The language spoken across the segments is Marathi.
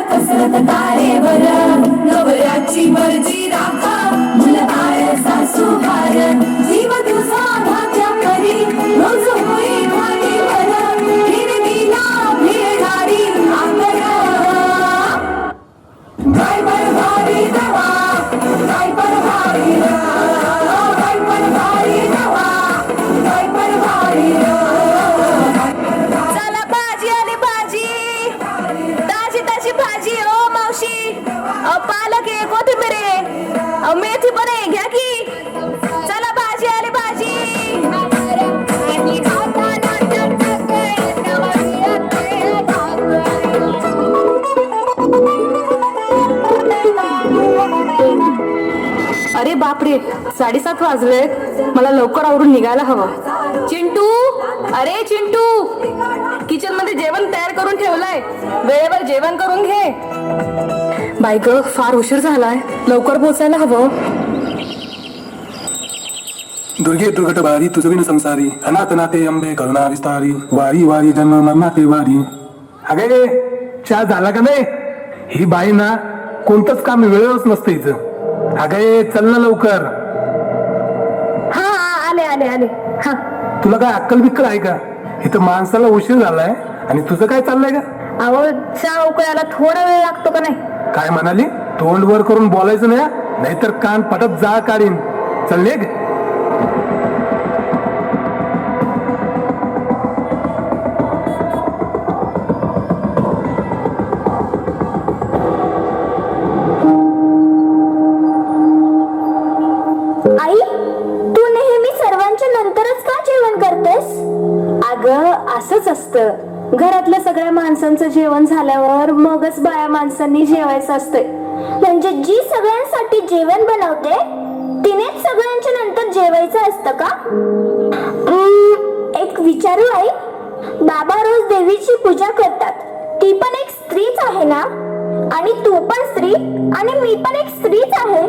कसरत तारेवर नवऱ्याची मर्जी राखा मुलबाळ सासू भार जीव तुझा भाग्या करी रोज होई खाटीवर हिरवीला भिळणारी आंगण ड्रायव्हर भारी दवा ड्रायव्हर भारी ड्रायव्हर भारी दवा ड्रायव्हर भारी चला भाजी आणि भाजी ताजी ताजी भाजी ओ मावशी पालक आहे कोथिंबीर आहे मेथी पण आहे घ्या की चला भाजी आली भाजी अरे बापरे 7:30 वाजलेत मला लवकर आवरून निघायला हवं. चिंटू अरे चिंटू किचन मध्ये जेवण तयार करून ठेवलंय वेळेवर जेवण करून घे. बाई ग फार उशीर झालाय लवकर पोहोचायला हवं. दुर्गे दुर्घट बारी तुझविन संसारी अनाथ नाते अंबे करुणा विस्तारी वारी वारी जन्म मरणाते वारी. अगे चहा झाला का नाही? ही बाई ना कोणतंच काम वेळेवरच नसतं हिचं. अगे चल ना लवकर. हा आले आले आले. हा तुला काय अक्कल बिक्कल आहे का? इथं माणसाला उशीर झालाय आणि तुझं काय चाललंय का? अहो चहा उकळायला थोडा वेळ लागतो का नाही? काय म्हणाली? तोंड वर करून बोलायचं नाही, नाहीतर कान पटत जाळ काढीन. चल निघ. आई तू नेहमी सर्वांच्या नंतरच का जेवण करतेस? अगं असंच असतं घरातल्या सगळ्या माणसांचं जेवण झाल्यावर मगच बाया माणसांनी जेवायचं असतंय. म्हणजे जी सगळ्यांसाठी जेवण बनवते तिनेच सगळ्यांच्या नंतर जेवायचं असतं का? एक विचारू आई, बाबा रोज देवीची पूजा करतात, ती पण एक स्त्रीच आहे ना? आणि तू पण स्त्री आणि मी पण एक स्त्रीच आहे.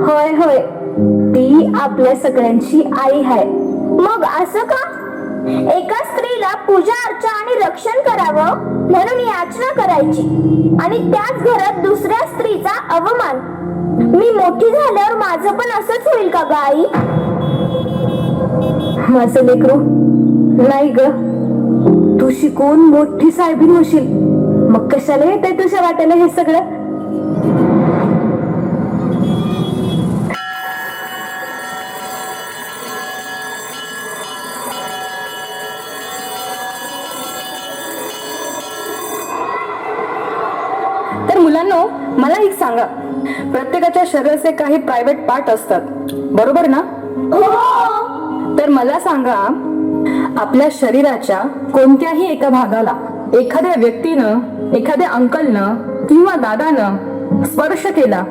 होय होय ती आपल्या सगळ्यांची आई आहे. मग असं का? एका स्त्रीला पूजा अर्चा आणि रक्षण करावं म्हणून याचना करायची आणि त्याच घरात दुसऱ्या स्त्रीचा अवमान. मी मोठी झाल्यावर माझं पण असंच होईल का ग आई? माझं लेकरू नाही ग, तू शिकून मोठी साहेबीन होशील मग कशाला येते तुझ्या वाट्याला हे सगळं? तर मुलांनो मला एक सांगा, प्रत्येकाच्या शरीराचे काही प्रायव्हेट पार्ट असतात बरोबर ना? तर मला सांगा आपल्या शरीराच्या कोणत्याही एका भागाला एखाद्या व्यक्तीनं एखाद्या अंकलनं किंवा दादानं स्पर्श केला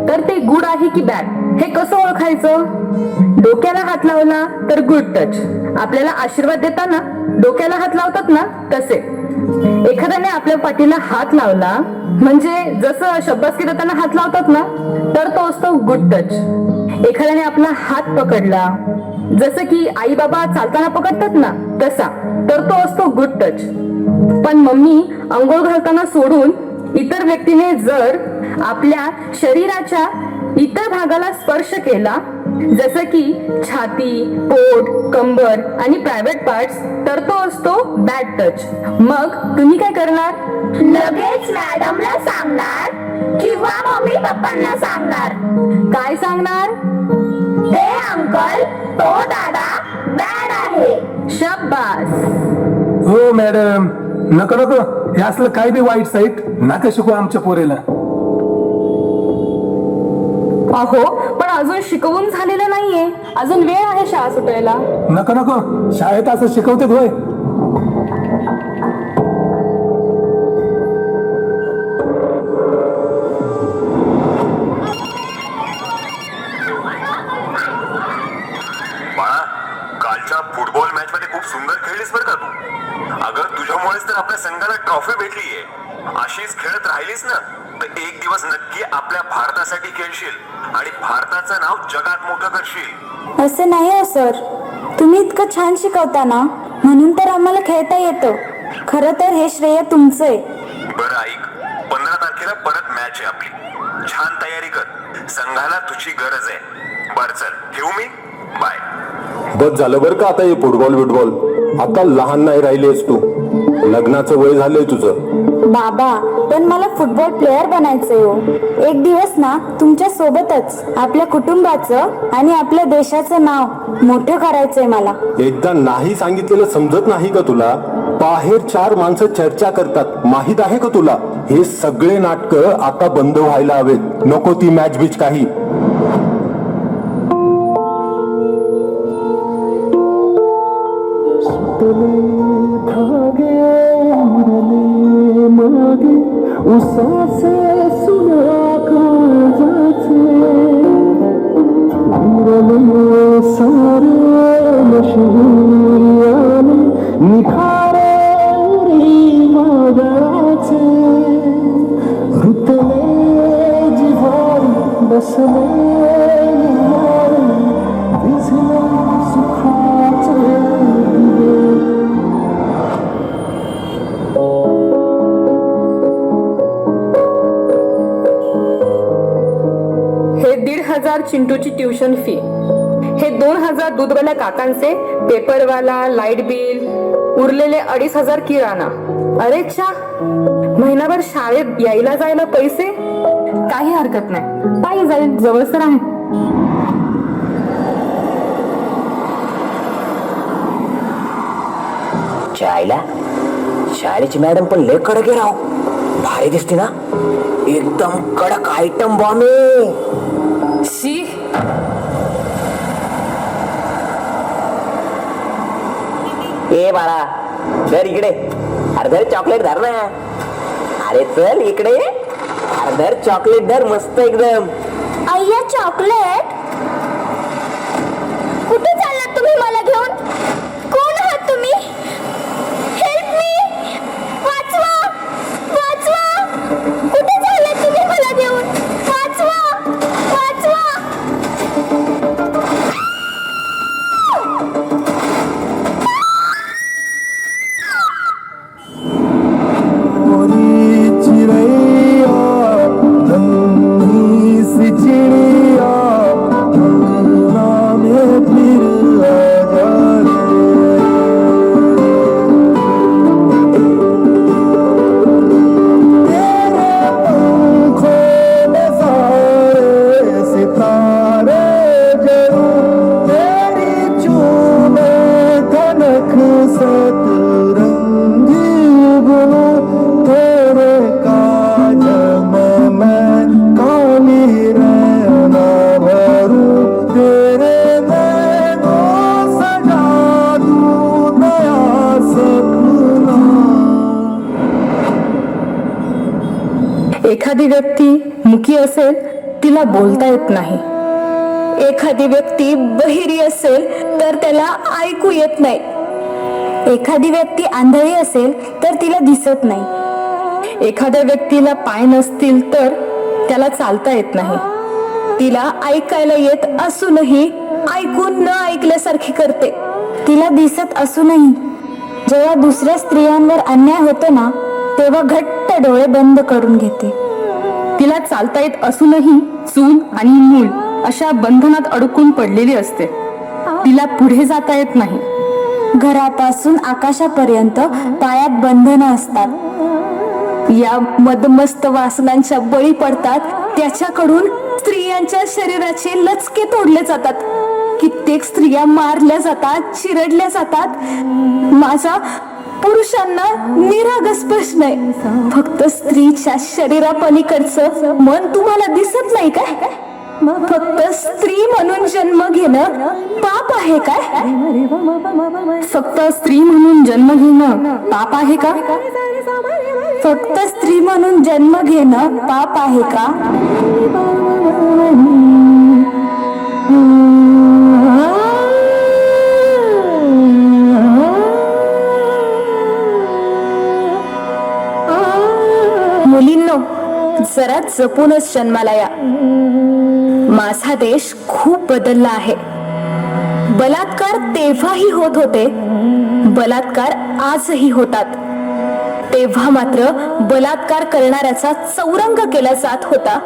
तर ते गुड आहे की बॅड हे कसं ओळखायचं? डोक्याला हात लावला तर गुड टच. आपल्याला आशीर्वाद देताना डोक्याला हात लावतात ना तसे. एखाद्याने आपल्या पाठीला हात लावला म्हणजे जसं शब्दास्की देताना हात लावतात ना तर तो असतो गुड टच. एखाद्याने आपला हात पकडला जसं की आई बाबा चालताना पकडतात ना तसा तर तो असतो गुड टच. पण मम्मी अंघोळ घालताना सोडून इतर व्यक्तीने जर आपल्या शरीराच्या इतर भागाला स्पर्श केला जसं की छाती, पोट, कंबर आणि प्रायव्हेट पार्ट्स तर तो असतो बॅड टच. मग तुम्ही काय करणार? लगेच मॅडमला सांगणार किंवा मम्मी पप्पांना सांगणार. काय सांगणार? ते अंकल तो दादा बॅड आहे. शाबास. हो मॅडम, नको नको हे असलं काय बी वाईट साईट नका शिकू आमच्या पोरेला. अहो पण अजून शिकवून झालेलं नाहीये, अजून वेळ आहे शाळा सुटायला. नको नको शाळेत असं शिकवते होय? बाळा कालच्या फुटबॉल मॅच मध्ये खूप सुंदर खेळलीस बरं का तू. अगं तुझ्यामुळेच तर आपल्या संघाला ट्रॉफी भेटलीये. अशीच खेळत राहिलीस ना तर एक दिवस नक्की आपल्या भारतासाठी खेळशील आणि भारताचं नाव जगात मोठं करशील. असं नाही हो सर, तुम्ही इतकं छान शिकवता ना म्हणून तर आम्हाला खेळता येतं. खरं तर हे श्रेय तुमचं आहे. बरं ऐक, 15 तारखेला परत मॅच आहे आपली. छान तयारी कर, संघाला तुझी गरज आहे. बर चल, ठेवू मी. बाय. बस झालं बरं का आता हे फुटबॉल. आता लहान नाही राहिलीस तू. लग्नाचं वय झालंय तुझं. बाबा, पण मला फुटबॉल प्लेअर बनायचंय हो. एक दिवस ना तुमच्या सोबतच आपल्या कुटुंबाचं आणि आपल्या देशाचं नाव मोठं करायचंय मला. एकदा नाही सांगितलेलं समजत नाही का तुला? बाहेर 4 माणसं चर्चा करतात, माहित आहे का तुला? हे सगळे नाटकं आता बंद व्हायला हवेत. नको ती मॅच बीच काही. हे 1,500 चिंटूची ट्युशन फी, हे 2,000 दूधवाल्या काकांचे पेपरवाला, लाईट बिल, उरलेले 2,500 किराणा. अरे चा, महिनाभर शाळेत यायला जायला पैसे. काही हरकत नाही, पायी जाईल, जवळ तर आहे. शाळेला शाळेची मॅडम पण लय कडक आहे राव. भारी दिसते ना, एकदम कडक आयटम बॉम्ब आहे. शी, ए बाळा, धर इकडे. अर्धर चॉकलेट धर ना. अरे चल इकडे, अर्धर चॉकलेट धर, मस्त एकदम. अय्या, चॉकलेट? कुठे चाललात तुम्ही मला घेऊन? कोण आहात तुम्ही? हेल्प मी, वाचवा, वाचवा. कुठे चाललात तुम्ही मला घेऊन? वाचवा, वाचवा. एखादी व्यक्ती मुकी असेल, तिला बोलता येत नाही. एखादी व्यक्ती बहिरी असेल तर त्याला ऐकू येत नाही. एखादी व्यक्ती आंधळी असेल तर तिला दिसत नाही. एखाद्या व्यक्तीला पाय नसतील तर त्याला चालता येत नाही. तिला ऐकायला येत असूनही ऐकून न ऐकल्यासारखी करते. तिला दिसत असूनही जेव्हा दुसऱ्या स्त्रियांवर अन्याय होतो ना, तेव्हा घट्ट डोळे बंद करून घेते. तिला चालता येत असूनही चूल आणि मूल अशा बंधनात अडकून पडलेली असते. तिला पुढे जाता येत नाही. घरापासून आकाशापर्यंत पायात बंधनं असतात. या मदमस्त वासनांच्या बळी पडतात. त्याच्याकडून स्त्रियांच्या शरीराचे लचके तोडले जातात. कित्येक स्त्रिया मारल्या जातात, चिरडल्या जातात. माझा पुरुषांना निरागस प्रश्न आहे, फक्त स्त्रीच्या शरीरापलीकडचं मन तुम्हाला दिसत नाही काय? फक्त स्त्री म्हणून जन्म घेणं पाप आहे काय? फक्त स्त्री म्हणून जन्म घेणं पाप आहे का? फक्त स्त्री म्हणून जन्म घेणं पाप आहे का? मुलींनो, जरा जपूनच जन्माला या. माझा देश खूप बदलला आहे. बलात्कार तेव्हाही होत होते, बलात्कार आजही होतात. तेव्हा मात्र बलात्कार करणाऱ्याचा चौरंग केला जात होता.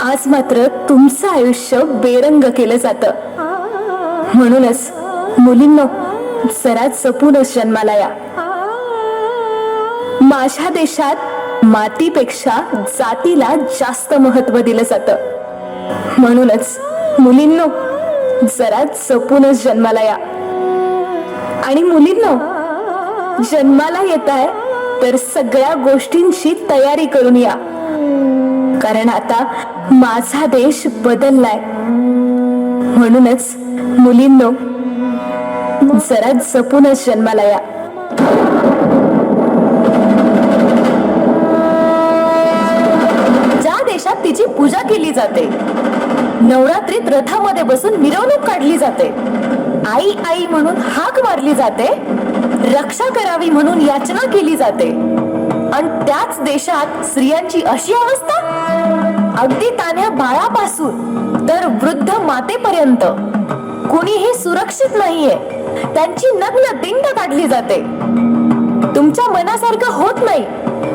आज मात्र तुमचं आयुष्य बेरंग केलं जातं. म्हणूनच मुलींनो, जरा जपूनच जन्माला या. माझ्या देशात मातीपेक्षा जातीला जास्त महत्व दिलं जातं. म्हणूनच मुलींनो, जरा जपूनच जन्माला या. आणि मुलींनो, जन्माला येताय तर सगळ्या गोष्टींची तयारी करून या. कारण आता माझा देश बदललाय. म्हणूनच मुलींनो, जरा जपूनच जन्माला या. ज्या देशात तिची पूजा केली जाते, नवरात्रीत रथामध्ये बसून मिरवणूक काढली जाते, आई आई म्हणून हाक मारली जाते, रक्षा करावी म्हणून याचना केली जाते, आणि त्याच देशात स्त्रियांची अशी अवस्था, अगदी तान्ह्या बाळापासून तर वृद्ध मातेपर्यंत कोणीही सुरक्षित नाहीये. त्यांची नग्न दिंड काढली जाते. तुमच्या मनासारखं होत नाही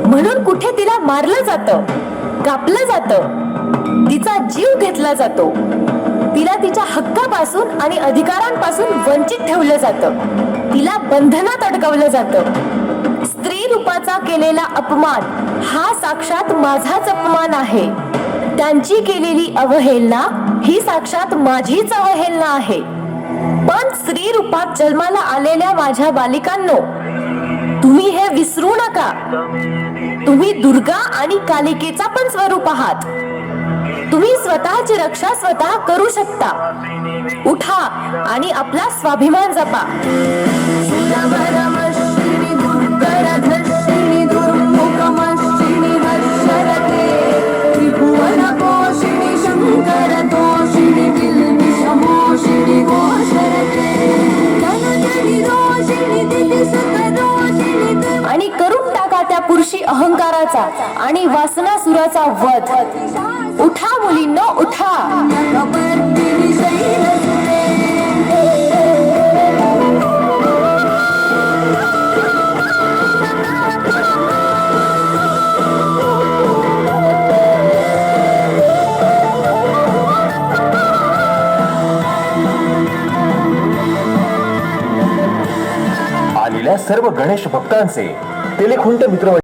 म्हणून कुठे तिला मारलं जातं, कापलं जातं, तिचा जीव घेतला जातो. तिला तिच्या हक्कापासून आणि अधिकारांपासून वंचित ठेवलं जातं. तिला बंधनात अडकवलं जातं. स्त्री रूपाचा केलेला अपमान हा साक्षात माझाच अपमान आहे. त्यांची केलेली अवहेलना ही साक्षात माझीच अवहेलना आहे. पण स्त्री रूपात जन्माला आलेल्या माझ्या बालिकांनो, तुम्ही हे विसरू नका. तुम्ही दुर्गा आणि कालिकेचा पण स्वरूप आहात. तुम्ही स्वतःची रक्षा स्वतः करू शकता. उठा आणि आपला स्वाभिमान जपा. आणि करून टाका त्या पुरुषी अहंकाराचा आणि वासनासुराचा वध. उठा मुलींनो, उठा. आलेल्या सर्व गणेश भक्तांचे तेलेखुंट मित्र